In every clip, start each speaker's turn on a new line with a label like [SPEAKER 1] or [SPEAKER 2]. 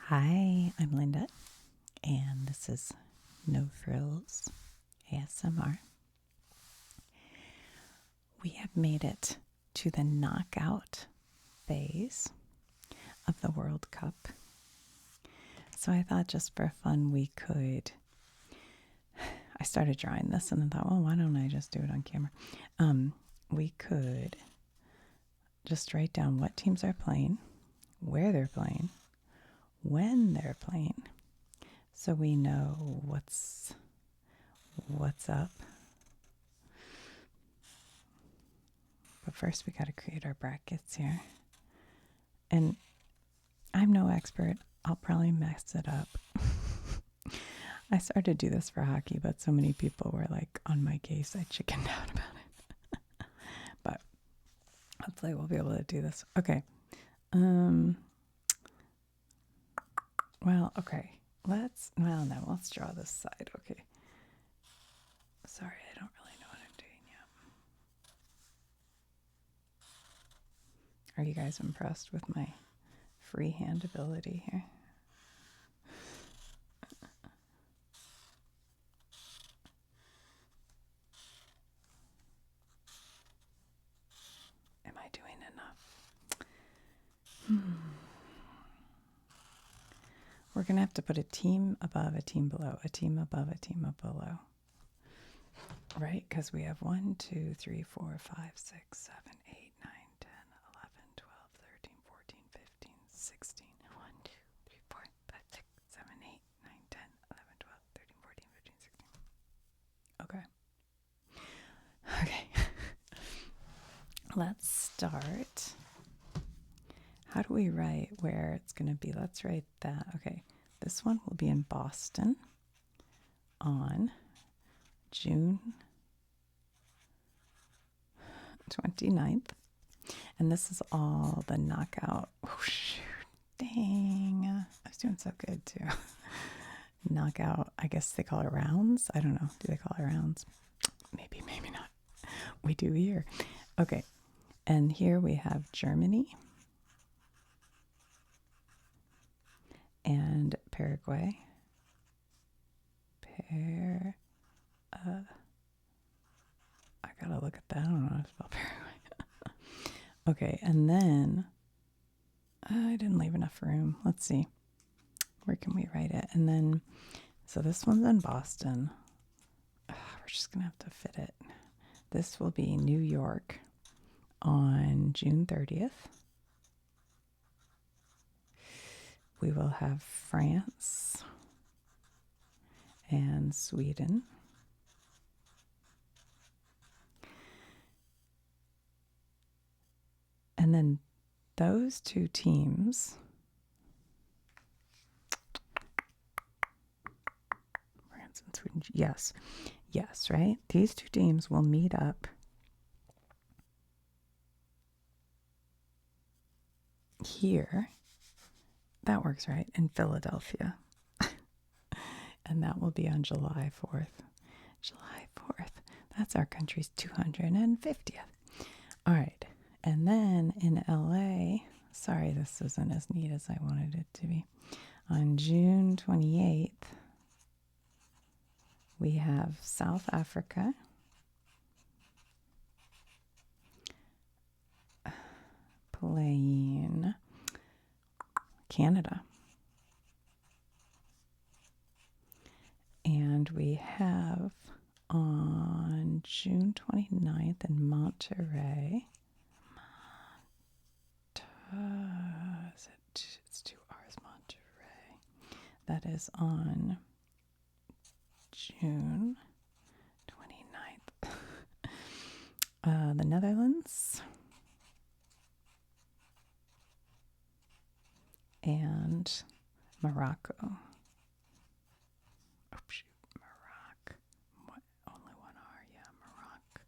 [SPEAKER 1] Hi, I'm Linda, and this is No Frills ASMR. We have made it to the knockout phase of the World Cup. So I thought just for fun I started drawing this and I thought, well, why don't I just do it on camera? We could just write down what teams are playing, where they're playing, when they're playing, so we know what's up. But first we got to create our brackets here. And I'm no expert. I'll probably mess it up. I started to do this for hockey, but so many people were like on my case, I chickened out about it. But hopefully we'll be able to do this. Okay. Okay. Let's draw this side. Okay. Sorry, I don't really know what I'm doing yet. Are you guys impressed with my freehand ability here? Am I doing enough? We're going to have to put a team above, a team below, a team above, a team below. Right? Because we have 1, 2, 3, 4, 5, 6, 7, 8, 9, 10, 11, 12, 13, 14, 15, 16. 1, 2, 3, 4, 5, 6, 7, 8, 9, 10, 11, 12, 13, 14, 15, 16. Okay. Okay. Let's start. How do we write where it's going to be? Let's write that. Okay. This one will be in Boston on June 29th. And this is all the knockout. Oh, shoot. Dang. I was doing so good, too. Knockout. I guess they call it rounds. I don't know. Do they call it rounds? Maybe, maybe not. We do here. Okay. And here we have Germany and Paraguay. I gotta look at that. I don't know how to spell Paraguay. Okay, and then I didn't leave enough room. Let's see. Where can we write it? And then, so this one's in Boston. We're just gonna have to fit it. This will be New York on June 30th. We will have France and Sweden. And then those two teams, France and Sweden, yes, right? These two teams will meet up here. That works, right? In Philadelphia. And that will be on July 4th. July 4th. That's our country's 250th. All right. And then in LA, sorry, this isn't as neat as I wanted it to be. On June 28th, we have South Africa playing Canada. And we have on June 29th in Monterey. It's 2 R's, Monterey. That is on June 29th. The Netherlands and Morocco. Oh, shoot. Morocco. Only 1 R. Yeah, Morocco.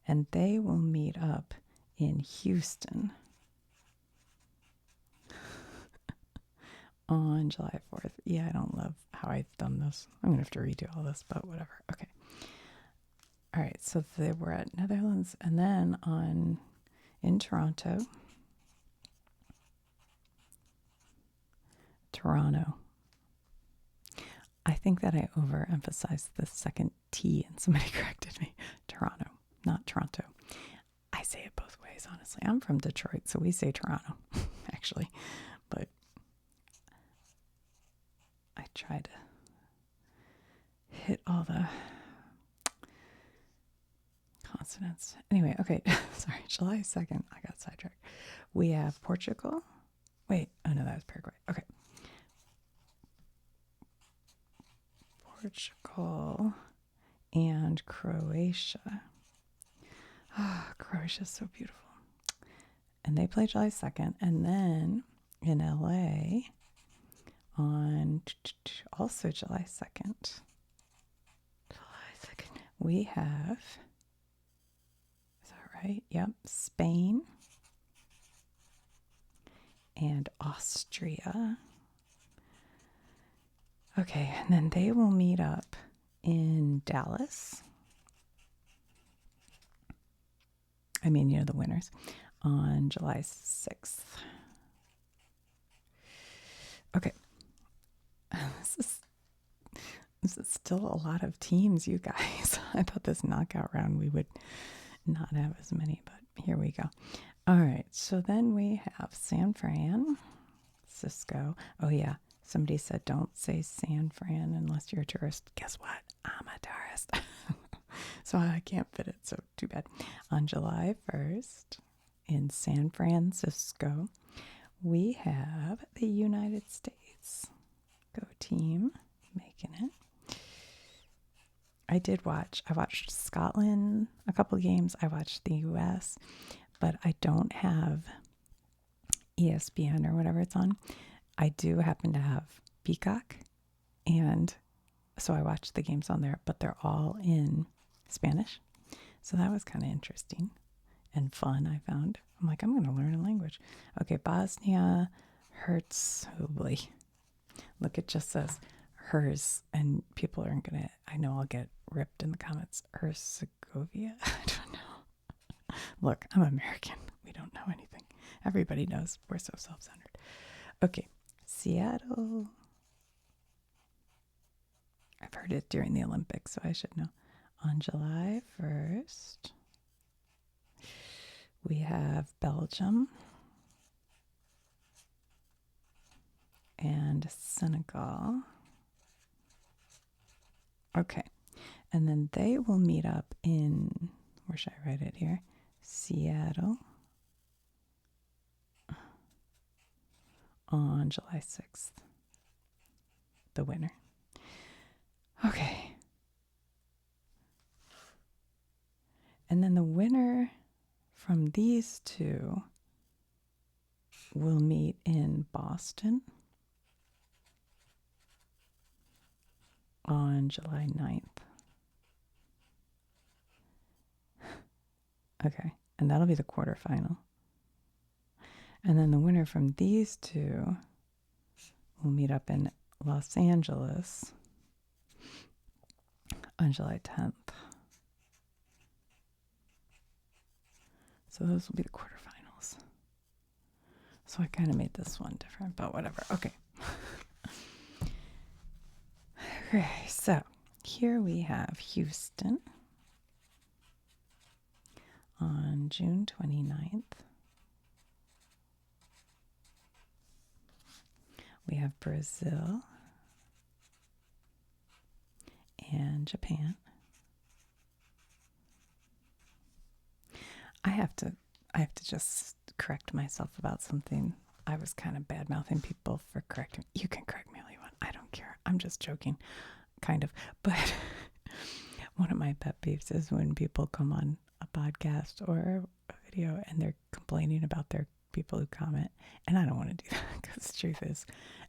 [SPEAKER 1] And they will meet up in Houston on July 4th. Yeah, I don't love how I've done this. I'm going to have to redo all this, but whatever. Okay. All right, so they were at Netherlands, and then in Toronto, Toronto. I think that I overemphasized the second T and somebody corrected me. Toronto, not Toronto. I say it both ways, honestly. I'm from Detroit, so we say Toronto, actually. But I try to hit all the consonants. Anyway, okay. Sorry, July 2nd. I got sidetracked. We have Portugal. Wait. Oh, no, that was Paraguay. Okay. Portugal and Croatia. Ah, Croatia's so beautiful. And they play July 2nd. And then in LA on also July 2nd. We have, is that right? Yep, Spain and Austria. Okay, and then they will meet up in Dallas. I mean, the winners on July 6th. Okay. This is still a lot of teams, you guys. I thought this knockout round we would not have as many, but here we go. All right, so then we have San Francisco. Oh, yeah. Somebody said don't say San Fran unless you're a tourist. Guess what? I'm a tourist. So I can't fit it, so too bad. On July 1st in San Francisco, we have the United States. Go team, making it. I watched Scotland a couple games. I watched the US, but I don't have ESPN or whatever it's on. I do happen to have Peacock, and so I watched the games on there, but they're all in Spanish. So that was kind of interesting and fun, I found. I'm like, I'm going to learn a language. Okay, Bosnia, Herzegovina. Look, it just says hers, and people aren't going to, I know I'll get ripped in the comments. Herzegovina? I don't know. Look, I'm American. We don't know anything. Everybody knows we're so self-centered. Okay, Seattle. I've heard it during the Olympics, so I should know. On July 1st, we have Belgium and Senegal. Okay. And then they will meet up in, where should I write it here? Seattle on July 6th. The winner. Okay. And then the winner from these two will meet in Boston on July 9th. Okay, and that'll be the quarterfinal. And then the winner from these two will meet up in Los Angeles on July 10th. So those will be the quarterfinals. So I kind of made this one different, but whatever. Okay. Okay, so here we have Houston on June 29th. We have Brazil and Japan. I have to just correct myself about something. I was kind of bad-mouthing people for correcting. You can correct me all you want. I don't care. I'm just joking, kind of. But one of my pet peeves is when people come on a podcast or a video and they're complaining about their people who comment. And I don't want to do that because the truth is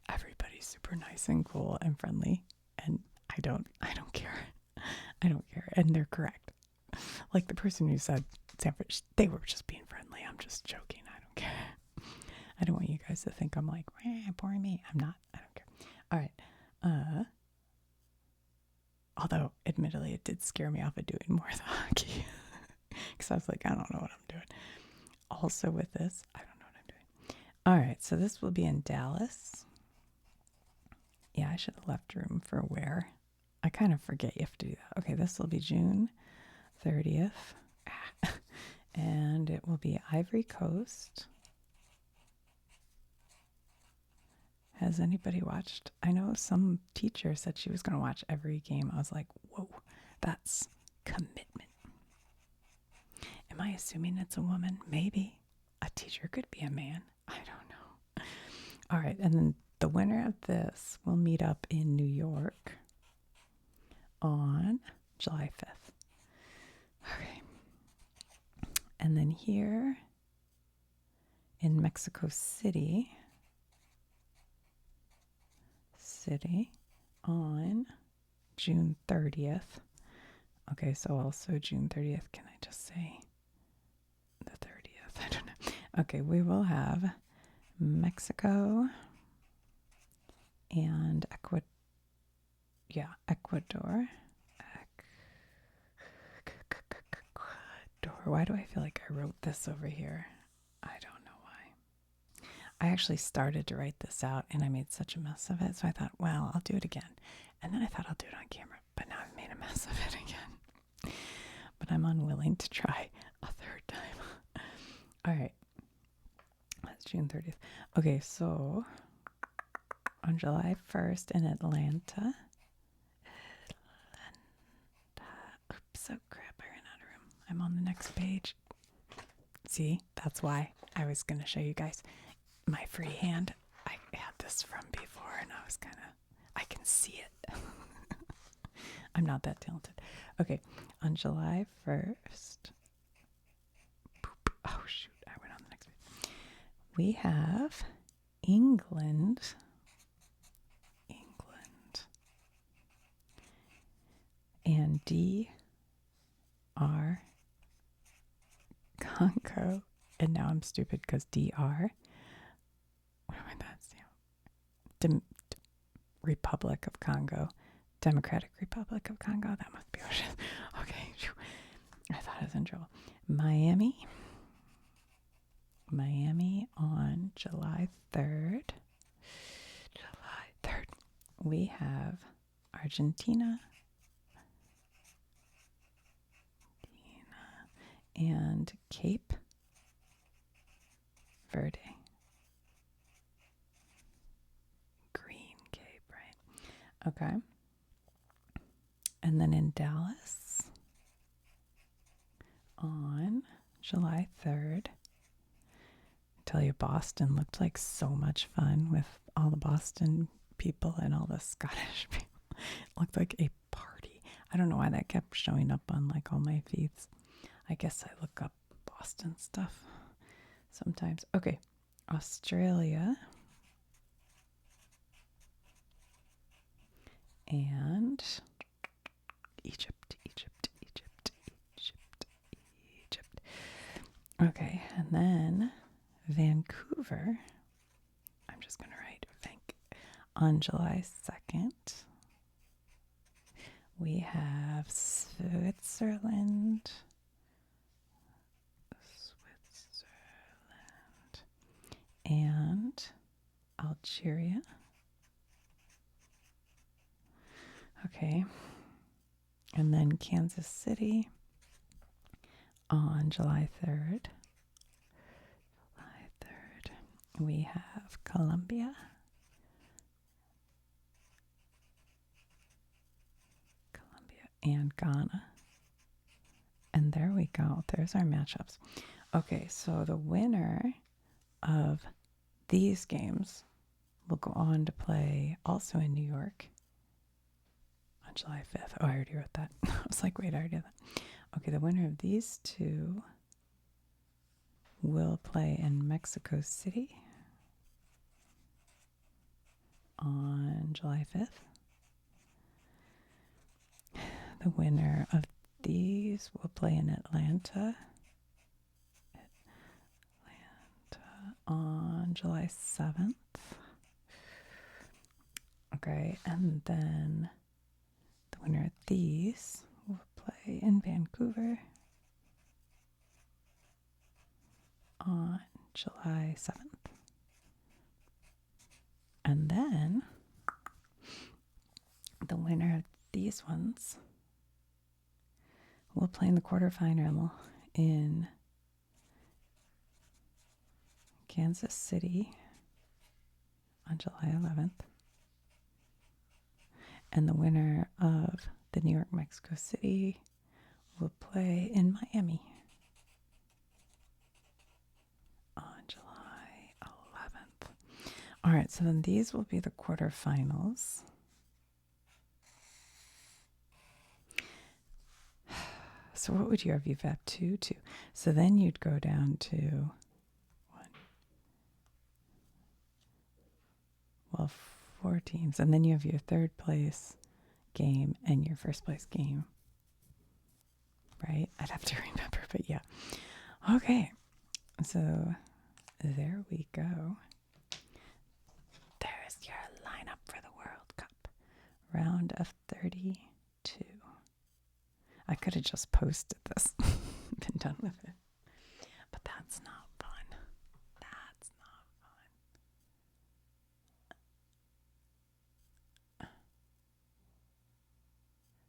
[SPEAKER 1] everybody's super nice and cool and friendly. And I don't care. I don't care. And they're correct. Like the person who said they were just being friendly. I'm just joking. I don't care. I don't want you guys to think I'm like, poor me. I'm not. I don't care. All right. Although, admittedly, it did scare me off of doing more of the hockey. Because I was like, I don't know what I'm doing. Also with this, I don't know what I'm doing. All right. So this will be in Dallas. Yeah, I should have left room for where. I kind of forget you have to do that. Okay, this will be June 30th. And it will be Ivory Coast. Has anybody watched? I know some teacher said she was going to watch every game. I was like, whoa, that's commitment. Am I assuming it's a woman? Maybe. A teacher could be a man. I don't know. All right, and then the winner of this will meet up in New York on July 5th. Okay. And then here in Mexico City on June 30th. Okay, so also June 30th. Can I just say the 30th? I don't know. Okay, we will have Mexico and Ecuador. Why do I feel like I wrote this over here? I don't know why. I actually started to write this out and I made such a mess of it. So I thought, well, I'll do it again. And then I thought I'll do it on camera. But now I've made a mess of it again. But I'm unwilling to try a third time. All right. That's June 30th. Okay, so on July 1st in Atlanta. Oops, oh crap, I ran out of room. I'm on the next page. See, that's why I was going to show you guys my freehand. I had this from before and I can see it. I'm not that talented. Okay, on July 1st. Oh, shoot, I went on the next page. We have England. And DR Congo. And now I'm stupid because DR. What am I that? Republic of Congo. Democratic Republic of Congo. That must be what it is. Okay. I thought I was in trouble. Miami on July 3rd. We have Argentina. And Cape Verde. Green Cape, right? Okay. And then in Dallas on July 3rd. I tell you, Boston looked like so much fun with all the Boston people and all the Scottish people. It looked like a party. I don't know why that kept showing up on like all my feeds. I guess I look up Boston stuff sometimes. Okay, Australia and Egypt. Okay, and then Vancouver. I'm just going to write on July 2nd. We have Switzerland. And Algeria. Okay. And then Kansas City on July 3rd. We have Colombia. And Ghana. And there we go. There's our matchups. Okay, so the winner of these games will go on to play also in New York on July 5th. Oh, I already wrote that. I was like, wait, I already did that. Okay, the winner of these two will play in Mexico City on July 5th. The winner of these will play in Atlanta on July 7th. Okay, and then the winner of these will play in Vancouver on July 7th. And then winner of these ones will play in the quarterfinal in Kansas City on July 11th. And the winner of the New York, Mexico City will play in Miami on July 11th. All right, so then these will be the quarterfinals. So what would you have? You've had 2, 2. So then you'd go down to 1. Well, 4 teams. And then you have your third place game and your first place game. Right? I'd have to remember, but yeah. Okay. So there we go. There's your lineup for the World Cup. Round of 32. I could have just posted this, been done with it. But that's not fun. That's not fun.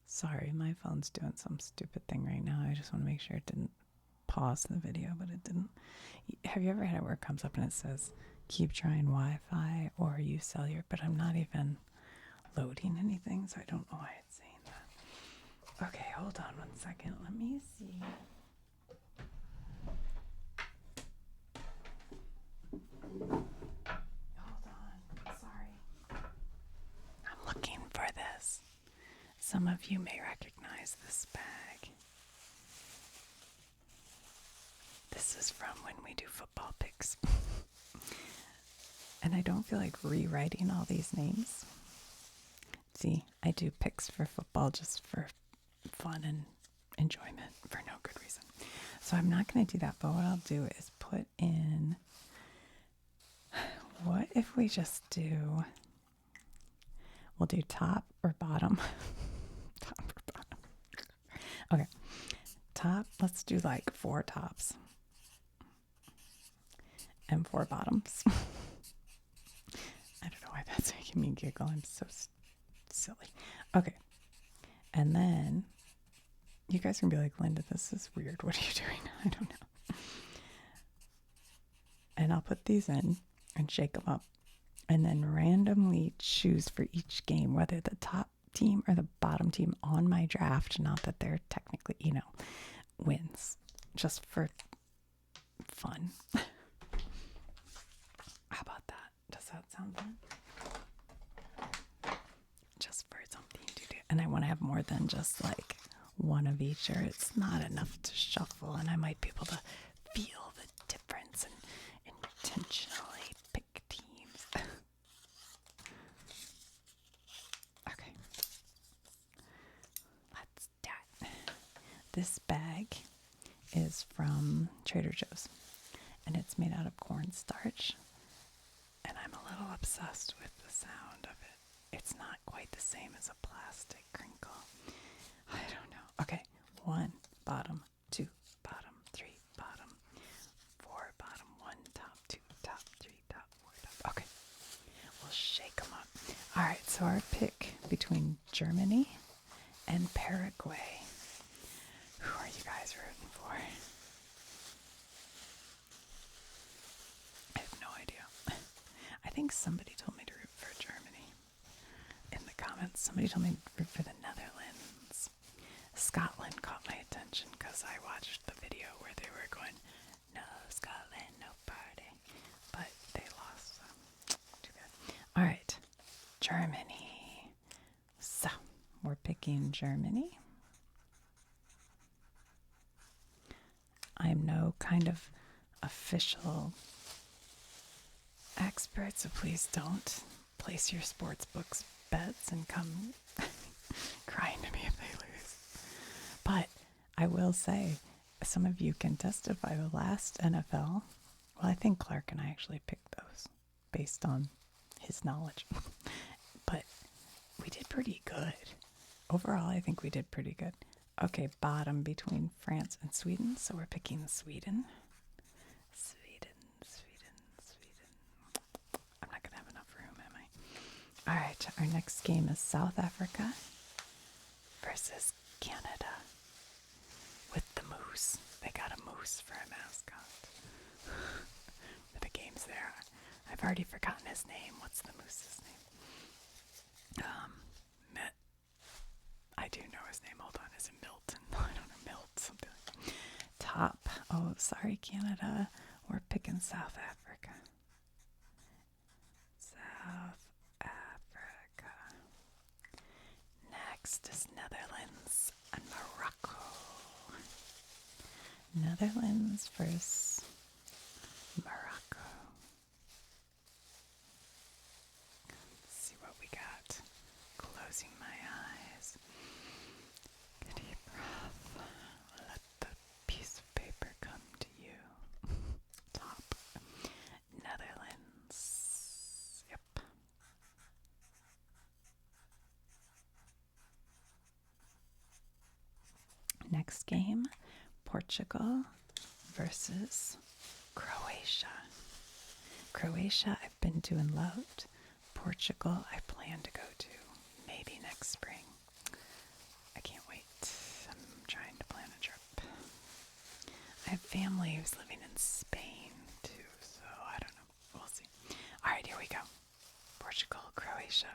[SPEAKER 1] Sorry, my phone's doing some stupid thing right now. I just want to make sure it didn't pause the video, but it didn't. Have you ever had it where it comes up and it says, keep trying Wi-Fi or use cellular, but I'm not even loading anything, so I don't know why it's saying that. Okay, hold on 1 second. Let me see. Hold on. Sorry. I'm looking for this. Some of you may recognize this bag. This is from when we do football picks. And I don't feel like rewriting all these names. See, I do picks for football just for fun and enjoyment for no good reason. So I'm not going to do that, but what I'll do is put in, what if we just do, we'll do top or bottom. Top or bottom. Okay, top, let's do like 4 tops and 4 bottoms. I don't know why that's making me giggle. I'm so silly. Okay, and then you guys can be like, Linda, this is weird. What are you doing? I don't know. And I'll put these in and shake them up and then randomly choose for each game whether the top team or the bottom team on my draft, not that they're technically, wins. Just for fun. How about that? Does that sound fun? Just for something to do. And I want to have more than just like one of each, or it's not enough to shuffle, and I might be able to feel the difference and intentionally pick teams. Okay. Let's do it. This bag is from Trader Joe's, and it's made out of cornstarch, and I'm a little obsessed with the sound of it. It's not quite the same as a plastic crinkle. I don't know. Okay, 1 bottom, 2 bottom, 3 bottom, 4 bottom, 1 top, 2 top, 3 top, 4 top. Okay, we'll shake them up. All right, so our pick between Germany and Paraguay. Who are you guys rooting for? I have no idea. I think somebody told me to root for Germany. In the comments, somebody told me to root for the Netherlands. Scotland caught my attention because I watched the video where they were going, no Scotland, no party. But they lost, so too bad. All right, Germany. So, we're picking Germany. I'm no kind of official expert, so please don't place your sports books bets and come crying to me if they lose. But I will say, some of you can testify the last NFL. Well, I think Clark and I actually picked those based on his knowledge. But we did pretty good. Overall, I think we did pretty good. Okay, bottom between France and Sweden. So we're picking Sweden. Sweden. I'm not going to have enough room, am I? All right. Our next game is South Africa versus Canada with the moose. They got a moose for a mascot. But the game's there. I've already forgotten his name. What's the moose's name? I do know his name. Hold on. Is it Milton? I don't know. Milt something. Top. Oh, sorry, Canada. We're picking South Africa. South Africa. Next is Netherlands and Morocco. Netherlands versus Morocco. Let's see what we got. Closing my eyes. Get a deep breath. Let the piece of paper come to you. Top. Netherlands. Yep. Next game, Portugal versus Croatia. Croatia I've been to and loved. Portugal I plan to go to maybe next spring. I can't wait. I'm trying to plan a trip. I have family who's living in Spain too, so I don't know. We'll see. All right, here we go. Portugal, Croatia.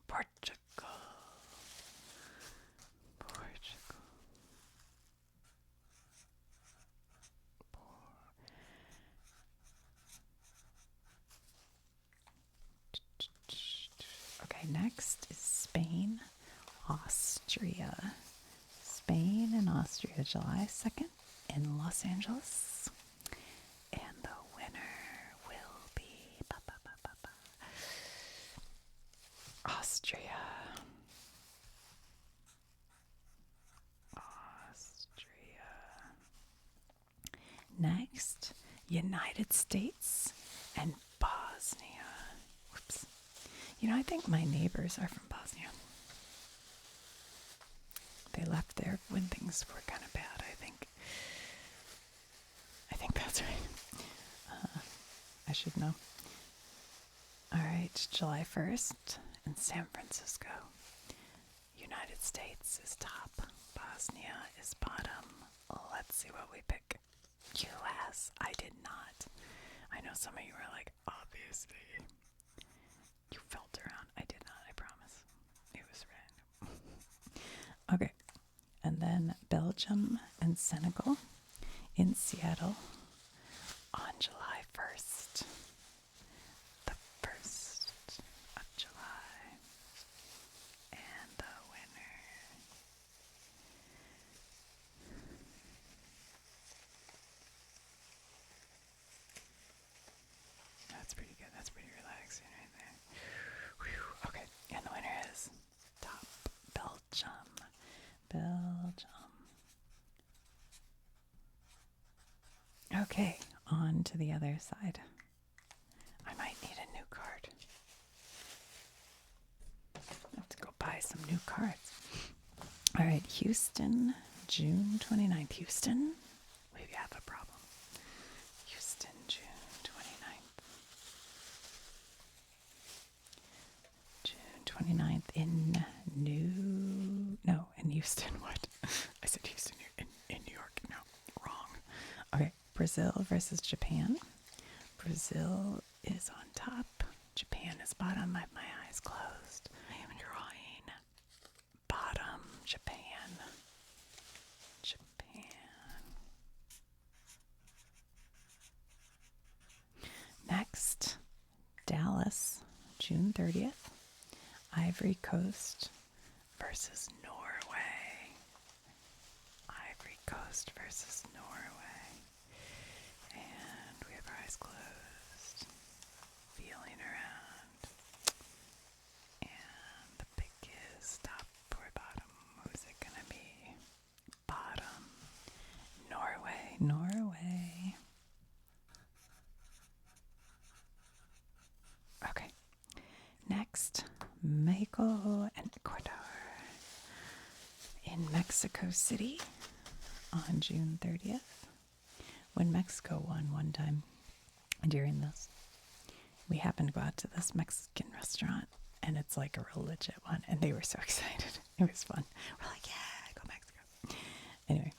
[SPEAKER 1] Portugal. Okay, next is Spain, Austria. Spain and Austria, July 2nd in Los Angeles. And the winner will be Austria. Next, United States and Bosnia. Whoops. You know, I think my neighbors are from Bosnia. They left there when things were kind of bad, I think. I think that's right. I should know. All right, July 1st in San Francisco. United States is top. Bosnia is bottom. Let's see what we pick. U.S. I did not. I know some of you were like, obviously. You felt around. I did not, I promise. It was random. Okay. And then Belgium and Senegal in Seattle on July 1st. The 1st of July. And the winner. That's pretty good. That's pretty relaxing right there. Whew. Okay. And the winner is top Belgium. Belgium. Okay. On to the other side. I might need a new card. I have to go buy some new cards. All right. Houston, June 29th. Houston, we have a problem. Houston, June 29th. June 29th in Houston. What? I said Houston in New York. No, wrong. Okay, Brazil versus Japan. Brazil is on top. Japan is bottom. I have my eyes closed. I am drawing. Bottom, Japan. Next, Dallas, June 30th. Ivory Coast versus Norway. Ivory Coast versus Norway. And we have our eyes closed. Feeling around. And the pick is top or bottom. Who's it gonna be? Bottom. Norway. Okay. Next, Mexico and Ecuador in Mexico City on June 30th. When Mexico won one time during this, we happened to go out to this Mexican restaurant, and and it's like a real legit one. And they were so excited. It was fun. We're like, yeah, go Mexico. Anyway,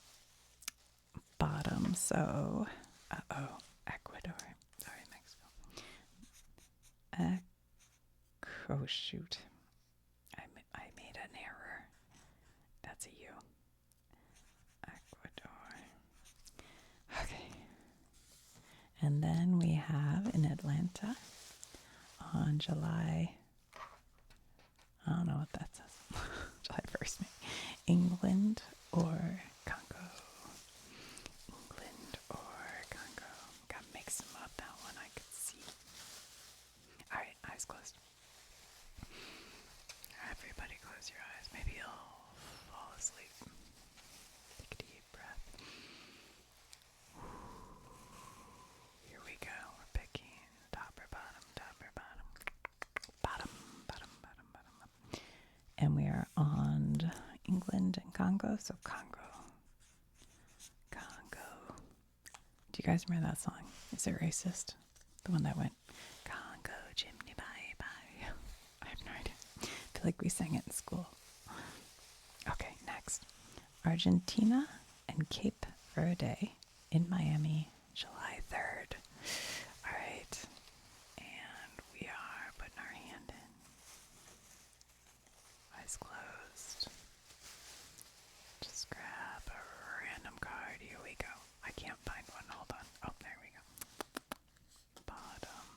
[SPEAKER 1] bottom. So, Ecuador. Sorry, Mexico. Oh, shoot. I made an error. That's a U. Ecuador. Okay. And then we have in Atlanta on July, I don't know what that says, July 1st, maybe. England or Congo. England or Congo. Gotta mix them up. That one I could see. Alright, eyes closed. Everybody close your eyes. Maybe you'll fall asleep. Take a deep breath. Here we go. We're picking top or bottom, top or bottom. Bottom, bottom, bottom, bottom up. And we are on England and Congo. So Congo. Congo. Do you guys remember that song? Is it racist? The one that went, Congo, Jimmy, bye, bye. I have no idea. I feel like we sang it in school. Okay, next. Argentina and Cape Verde in Miami, July 3rd. All right. And we are putting our hand in. Eyes closed. Just grab a random card. Here we go. I can't find one. Hold on. Oh, there we go. Bottom.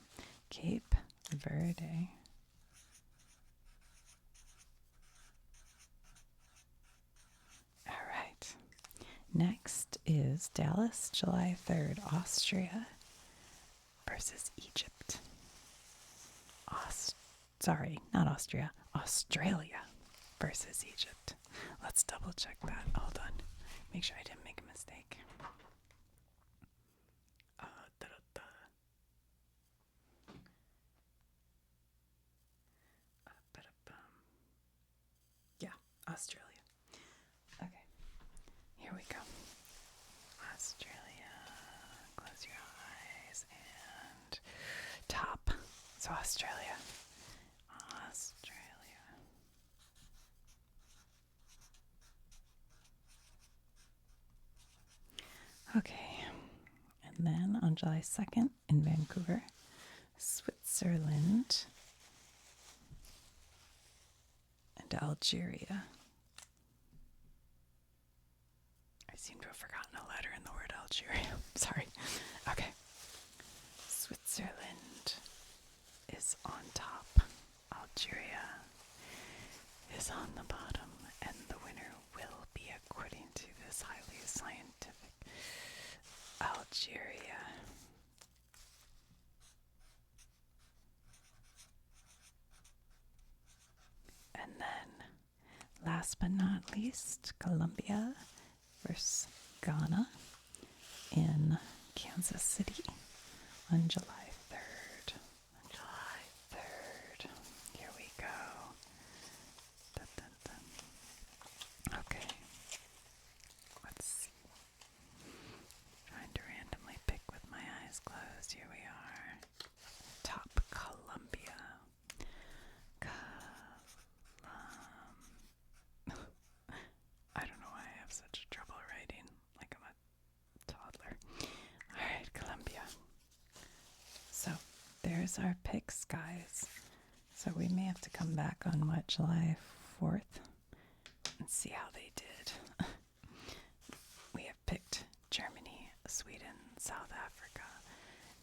[SPEAKER 1] Cape Verde. All right. Next is Dallas, July 3rd, Austria versus Egypt. Sorry, not Austria. Australia versus Egypt. Let's double check that. Hold on. Make sure I didn't make a mistake. Yeah, Australia. Okay, here we go. Australia. Close your eyes and top. So Australia. Australia. Okay. And then on July 2nd in Vancouver, Switzerland and Algeria. I seem to have forgotten a letter in the word Algeria. Sorry. Okay. Switzerland is on top. Algeria is on the bottom. And the winner will be, according to this highly scientific, Algeria. And then, last but not least, Colombia versus Ghana in Kansas City on July 3rd. July 3rd. Here we go. Dun, dun, dun. Okay. Let's see. Trying to randomly pick with my eyes closed. Here we are. Top Colombia. I don't know why I have such trouble writing like I'm a toddler. Alright, Colombia. So, there's our picks, guys. So we may have to come back on, July 4th and see how they did. We have picked Germany, Sweden, South Africa,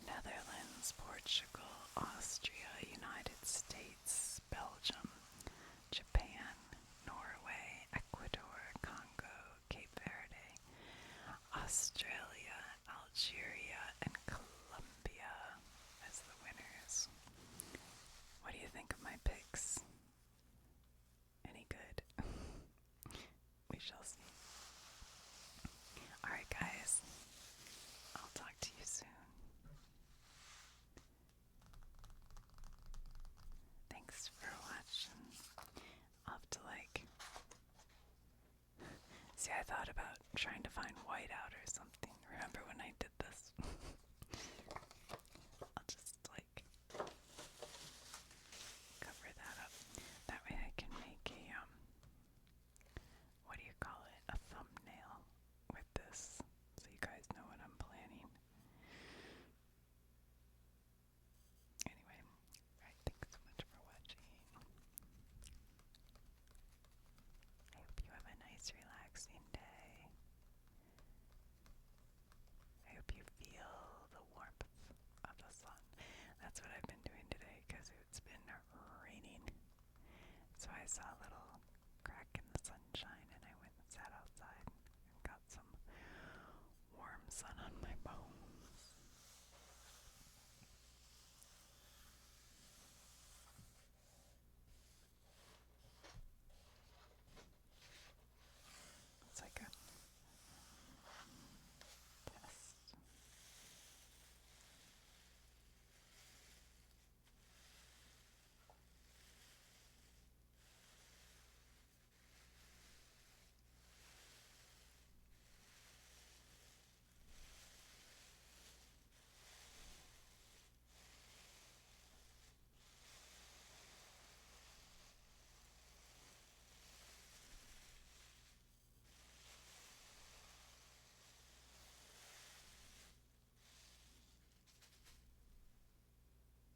[SPEAKER 1] Netherlands, Portugal, Austria, United States, Belgium, Japan, Norway, Ecuador, Congo, Cape Verde, Australia, Algeria, and Colombia as the winners. What do you think of my picks? Any good? We shall see. Alright, guys. I'll talk to you soon. Thanks for watching. I'll have to see, I thought about trying to find white out or something. Remember when I did this? I'll just cover that up. I saw little